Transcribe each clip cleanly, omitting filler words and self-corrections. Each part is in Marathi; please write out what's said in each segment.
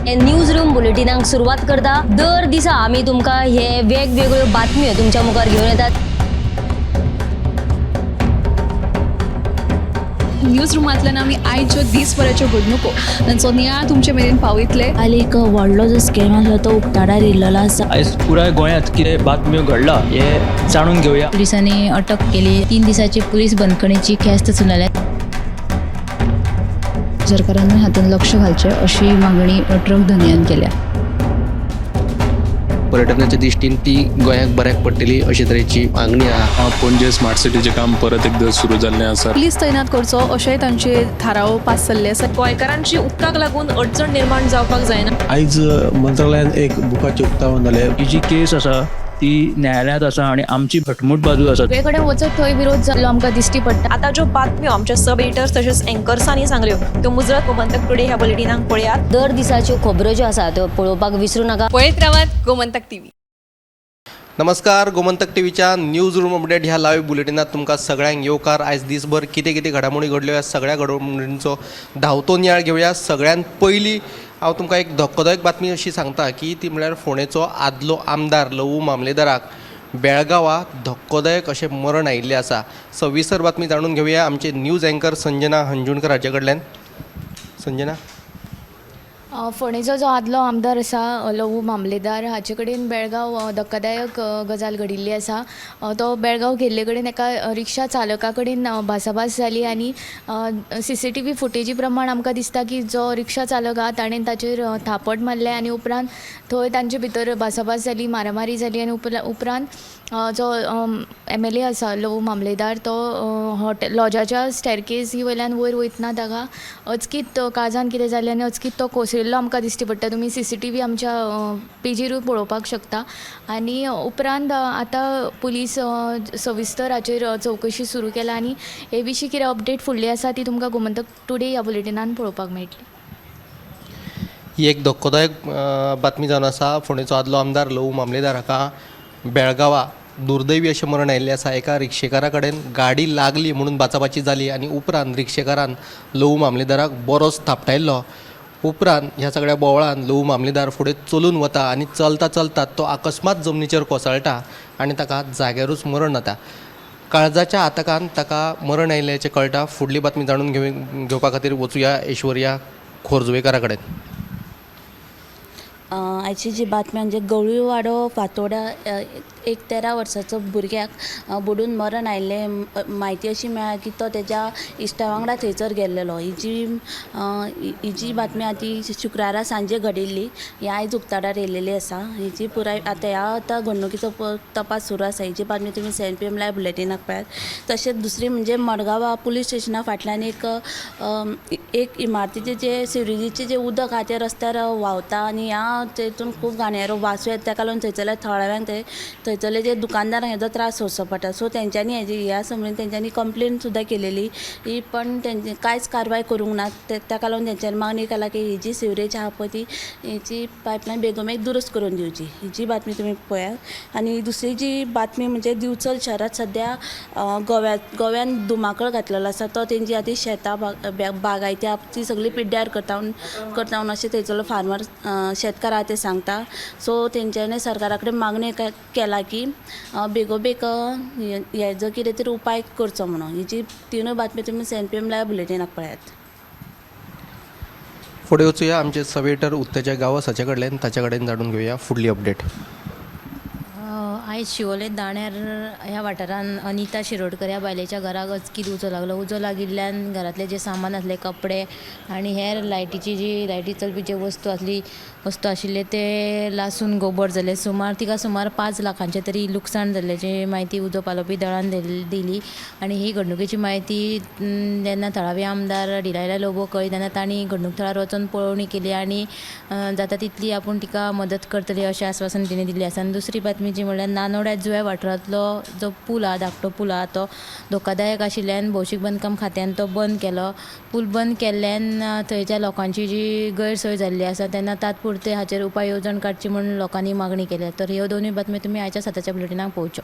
न्यूज रूम बुलेटिनाक सुरुवात करता। दर दिसा आम्ही तुमका हे वेगवेगळ्यो बातम्यो तुमच्या मुखार घेऊन येतात। न्यूज रूमांतल्यान आमी आयच्यो दिसभराच्यो घडणुको तांचो नियाळ तुमचे मेरेन पावयतले। हालीं एक व्हडलो जो स्कॅम आसलो तो उक्ताडार येयल्लो आसा। आयज पुराय गोंयांत कितें बातम्यो घडला हे जाणून घेवया। पुलिसांनी अटक केली। 3 दिसाची पुलीस बंदखणीची ख्यास्त चलयल्या। सरकारान हातूंत लक्ष घालचें अशी मागणी ट्रक धन्यान केल्या। पर्यटनाच्या दृश्टीन ती गोंयाक बऱ्याक पडटली अशे तरेची मागणी आहा। पणजे स्मार्ट सिटीचें काम परत एकदा सुरू जाल्लें आसा। पुलीस तैनात करचो अशेंय तांचे थाराव पास जाल्ले आसा। गोंयकारांची उदकाक लागून अडचण निर्माण जावपाक जायना। आयज मंत्रालयान एक बुकाचें उक्तावण जालें। ही जी केस आसा ती न्यायालयांत आसा आणि आमची घटमूट बाजू आसा। सगळे कडेन वचत थंय विरोध जाल्लो आमकां दिश्टी पडटा। आता ज्यो बातम्यो आमच्या सब एडिटर्स तशेंच अँकर्सांनी सांगल्यो त्यो मुजरत गोमंतक टुडे ह्या बुलेटिनाक पळयात। दर दिसाच्यो खबरो ज्यो आसा त्यो पळोवपाक विसरू नका। पळयत रावात गोमंतक टीव्ही। नमस्कार, गोमंतक टीव्हीच्या न्यूज रूम अपडेट ह्या लाईव्ह बुलेटिनात तुमकां सगळ्यांक येवकार। आयज दिसभर कितें कितें घडामोडी घडल्यो ह्या सगळ्या घडामोडींचो धांवतो नियाळ घेवया। सगळ्यांत पयलीं हांव तुमकां एक धक्कोदायक बातमी अशी सांगता की ती म्हळ्यार फोंडेचो आदलो आमदार लवू मामलेदाराक बेळगांवां धक्कोदायक अशें मरण आयिल्लें आसा। सविस्तर बातमी जाणून घेवया आमचे न्यूज अँकर संजना हंजुणकर हाचे कडल्यान। संजना, फोंडेचो जो आदलो आमदार आसा लवू मामलेदार हाचे कडेन बेळगांव धक्कादायक गजाल घडिल्ली आसा। तो बेळगांव गेल्ले कडेन एका रिक्षा चालका कडेन भासाभास जाली आनी CCTV फुटेजी प्रमाण आमकां दिसता की जो रिक्षा चालक आहा ताणें ताचेर थापट मारले आनी उपरांत थंय तांचे भितर भासाभास जाली, मारामारी जाली आनी उपरांत जो MLA आसा लवू मामलेदार तो लॉजाच्या स्टॅरकेसी वयल्यान वयर वयतना ताका अचकीत काळजान कितें जालें आनी अचकीत तो कोसळिल्लो आमकां दिश्टी पडटा। तुमी CCTV आमच्या पेजीरूय पळोवपाक शकता। आनी उपरांत आतां पुलीस सविस्तर हाचेर चवकशी सुरू केला आनी हे विशीं कितें अपडेट फुडली आसा ती तुमकां गोमंतक टुडे ह्या बुलेटिनान पळोवपाक मेळटली। ही एक धक्कोदायक बातमी जावन आसा। फोंडेचो आदलो आमदार लवू मामलेदार हाका बेळगांवां दुर्दैवी अशें मरण आयिल्लें आसा। एका रिक्षेकारा कडेन गाडी लागली म्हणून बाचाबाची जाली आनी उपरांत रिक्षेकारान लवू मामलेदाराक बरोच थापटायल्लो। उपरांत ह्या सगळ्या बोवळान लवू मामलेदार फुडें चलून वता आनी चलता चलता तो अकस्मात जमनीचेर कोसळटा आनी ताका जाग्यारूच मरण जाता। काळजाच्या आतकान ताका मरण आयिल्ल्याचें कळटा। फुडली बातमी जाणून घेवपा खातीर वचुया ऐश्वर्या खोर्जवेकारा कडेन। आयची जी बातमी म्हणजे गवळी वाडो फातोड्या एक 13 वर्साचो भुरग्याक बुडून मरण आयिल्लें म्हायती अशी मेळ्ळा की तो तेज्या इश्टा वांगडा थंयसर गेल्लेलो। ही जी बातमी आहा ती शुक्रारा सांजे घडिल्ली। ही आयज उक्ताडार येयलेली आसा। हिची पुराय आतां घडणुकीचो तपास सुरू आसा। हिची बातमी तुमी CNPM लायव्ह बुलेटिनाक पळयात। तशेंच दुसरी म्हणजे मडगांवां पुलीस स्टेशना फाटल्यान एक इमारतीचें जे सिवरेजीचें जे उदक आहा तें रस्त्यार व्हांवता आनी ह्या तेतून खूब घाणेरो वास येता। ताका लागून थंयसरल्या थळाव्यांक थंयसरले जे दुकानदारांक हेजो त्रास सोंसचो पडटा। सो तेंच्यांनी ह्या संबंदी तेंच्यांनी कंप्लेन सुद्दां केलेली पण तेंच्यांनी कांयच कारवाय करूंक ना। ताका लागून तेंच्यांनी मागणी केला की ही जी सिवरेज आहा पळय ती हेची पायपलायन बेगोबेग दुरुस्त करून दिवची। ही जी बातमी तुमी पळयात। आनी दुसरी जी बातमी म्हणजे दिवचल शहरात सद्या गोव्यान धुमाकळ घातलेलो आसा। तो तेंची आतां शेतां बागायत्या ती सगळी पिड्ड्यार करता म्हणून अशें थंयसरलो फार्मर शेतकार आहा ते सांगता। सो तेंच्यांनी सरकारा कडेन मागणी केला की बेगोबेग हेजो कितें तरी उपाय करचो म्हणून। ही जी तिनूय बातमी तुमी CNPM लायव्ह बुलेटिनाक पळयात। फुडें वचुया आमचे सब एडिटर उत्तेजा गावस हाचे कडल्यान। ताचे कडेन जाणून घेवया फुडली अपडेट। आयज शिवोले दाण्यार ह्या वाठारान अनिता शिरोडकर ह्या बायलेच्या घराक अचकीत उजो लागलो। उजो लागिल्ल्यान घरातले जे सामान आसले कपडे आनी हेर लायटी चलपी जे वस्तू आशिल्ले ते लासून गोबर जाले। तिका सुमार 5 लाखांचे तरी लुकसाण जाल्ल्याची म्हायती उजो पालोवपी दळान दिली। आनी ही घडणुकेची म्हायती जेन्ना थळावे आमदार डिलायला लोबो कळ्ळी तेन्ना तांणी घडणूक थळार वचून पळोवणी केली आनी जाता तितली आपूण तिका मदत करतली अशें आश्वासन तिणें दिल्लें आसा। आनी दुसरी बातमी जी म्हणल्यार नानोड्या जुव्या वाठारांतलो जो पूल आहा धाकटो पूल आहा तो धोकादायक आशिल्ल्यान भौशीक बांदकाम खात्यान तो बंद केलो। पूल बंद केल्ल्यान थंयच्या लोकांची जी गैरसोय जाल्ली आसा तेन्ना तात्पुरते हाचेर उपाय येवजण काडची म्हणून लोकांनी मागणी केल्या। तर ह्यो दोनूय बातम्यो तुमी आयच्या 7च्या बुलेटिनाक पळोवच्यो।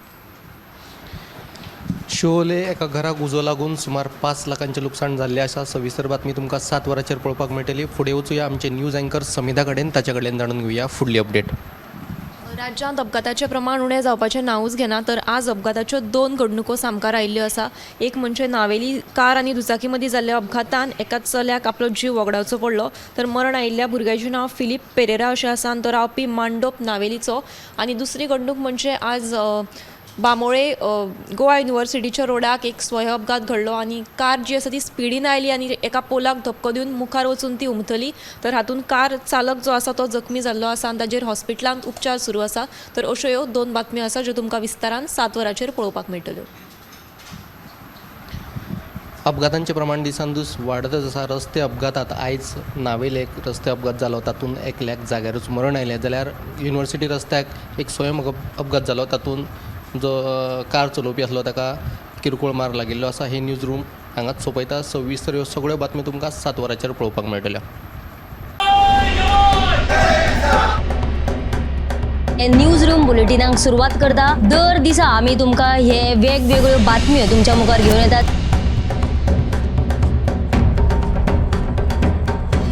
शिवोले एका घराक उजो लागून सुमार 5 लाखांचे लुकसाण जाल्ले आसा. सविस्तर बातमी तुमकां 7 वरांचेर पळोवपाक मेळटली. फुडें वचूया आमचे न्यूज अँकर समिधा कडेन, ताचे कडल्यान जाणून घेवया फुडली अपडेट. राज्यांत अपघाताचें प्रमाण उणें जावपाचें नांवूच घेना, तर आज अपघाताच्यो 2 घडणुको सामकार आयिल्ल्यो आसा. एक म्हणजे नावेली कार आनी दुचाकी मदीं जाल्ल्या अपघातान एका चल्याक आपलो जीव वगडावचो पडलो, तर मरण आयिल्ल्या भुरग्याचें नांव फिलीप पेरेरा अशें आसा आनी तो रावपी मांडोप नावेलीचो. आनी दुसरी घडणूक म्हणजे आज बांबोळे गोवा युनिवर्सिटीच्या रोडाक एक स्वय अपघात घडलो आनी कार जी आसा ती स्पिडीन आयली आनी एका पोलाक धपको दिवन मुखार वचून ती उमथली. तर हातूंत कार चालक जो आसा तो जखमी जाल्लो आसा आनी ताजेर हॉस्पिटलांत उपचार सुरू आसा. तर अश्यो ह्यो 2 बातम्यो आसा ज्यो तुमकां विस्तारान 7 वरांचेर पळोवपाक मेळटल्यो. अपघातांचें प्रमाण दिसान दीस वाडतच आसा. रस्ते अपघातात आयज नावेल एक रस्ते अपघात जालो, तातूंत एकल्याक जाग्यारूच मरण आयलें. जाल्यार युनिवर्सिटी रस्त्याक एक स्वयं अपघात जालो, तातूंत जो कार चलोवपी आसलो ताका किरकोळ मार लागिल्लो आसा. हे न्यूज रूम हांगाच सोंपयता. सविस्तर ह्यो सगळ्यो बातम्यो तुमकां 7 वरांचेर पळोवपाक मेळटल्यो. हे न्यूज रूम बुलेटिनाक सुरवात करता. दर दिसा आमी तुमकां हे वेगवेगळ्यो बातम्यो तुमच्या मुखार घेवन येतात.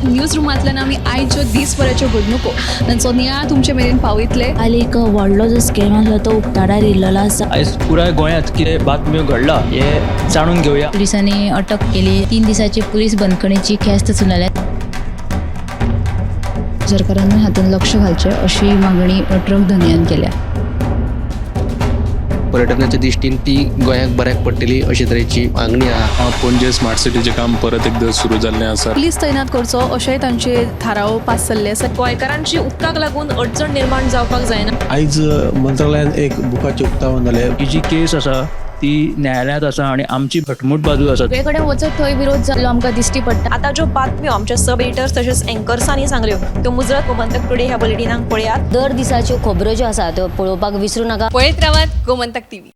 न्यूज रुमांतल्यान आमी आयज ज्यो दिसभराच्यो घडणुको तांचो नियाळ तुमचे मेरेन पावयतले. आनी एक व्हडलो जो स्कॅम आसलो तो उक्ताडार येयल्लो आसा. आयज पुराय गोंयांत कितें बातम्यो घडला हे जाणून घेवया. पुलिसांनी अटक केली. 3 दिसाची पुलीस बंदखणीची ख्यास्त चलयल्या. सरकारान हातूंत लक्ष घालचें अशी मागणी ट्रक धन्यान केल्या. पर्यटनाच्या दिश्टीन ती गोंयाक बऱ्याक पडटली अशे तरेची मागणी आहा. पणजे स्मार्ट सिटीचें काम परत एकदा सुरू जाल्लें आसा. पुलीस तैनात करचो अशेंय तांचे थाराव पास जाल्ले आसा. गोंयकारांची उदकाक लागून अडचण निर्माण जावपाक जायना. आयज मंत्रालयान एक बुकाचें उक्तावण जालें. ही जी केस आसा ती न्यायालयांत आसा आणि आमची घटमूट बाजू आसा. सगळे कडेन वचत थंय विरोध जाल्लो आमकां दिश्टी पडटा. आता ज्यो बातम्यो आमच्या सब एडिटर्स तशेंच एंकर्सांनी सांगल्यो त्यो मुजरत गोमंतक टुडे ह्या बुलेटिनाक पळयात. दर दिसाच्यो खबरो ज्यो आसा त्यो पळोवपाक विसरूं नाका. पळयत रावात गोमंतक टीव्ही.